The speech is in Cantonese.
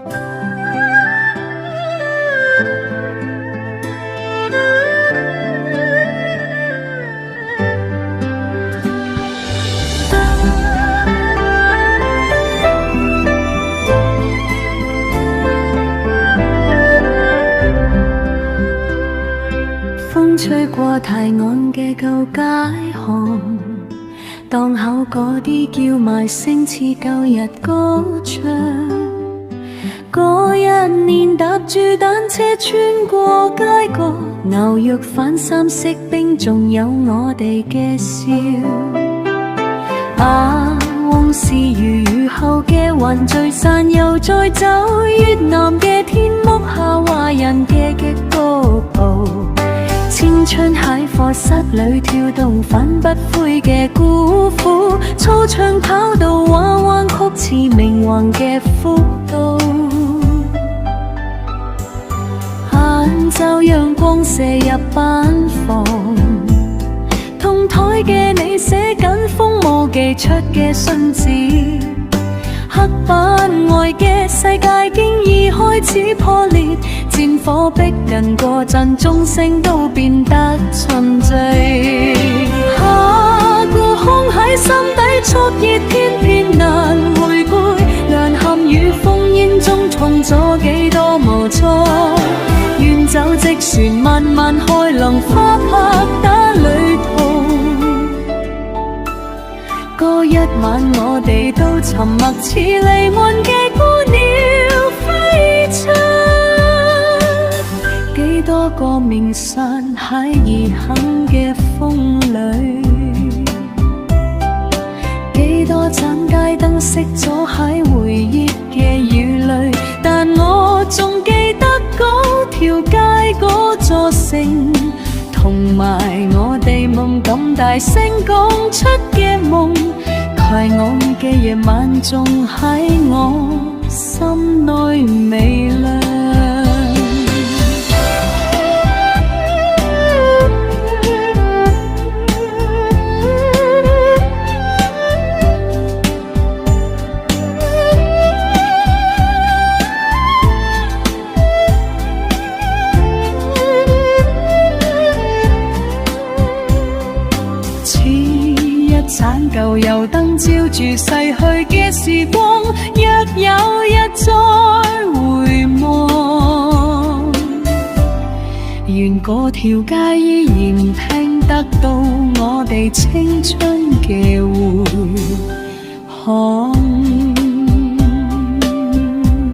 風吹過堤岸嘅舊街巷，檔口嗰啲叫賣聲似舊日歌唱。嗰一年踏住單車穿過街角，牛肉反三色冰，仲有我哋嘅笑。往事如雨後嘅雲聚散，又再走越南嘅天幕下，華人嘅擊鼓步。青春喺課室裏跳動，反不悔嘅鼓苦，操場跑道彎彎曲似明橫嘅幅度。晏晝陽光射入班房，同台嘅你寫緊風舞寄出嘅信紙，黑板外嘅世界經已開始破裂，戰火逼近嗰陣，鐘聲都變得沉醉。個空喺心底灼熱，偏偏難回顧，涼含與烽煙中衝咗幾多無助。遠走即船漫漫開浪，花拍打旅途。嗰一晚我哋都沉默，似離岸嘅孤鳥飛出。幾多個明晨喺易行嘅風裏，幾多盞街燈熄咗喺回憶嘅雨裏，但我仲記得嗰條街嗰座城，同埋我哋夢咁大聲講出嘅夢，抬我嘅夜晚仲喺我心內微亮。盞舊油燈照住逝去嘅時光，若有日再回望，願嗰條街依然聽得到我哋青春嘅回響。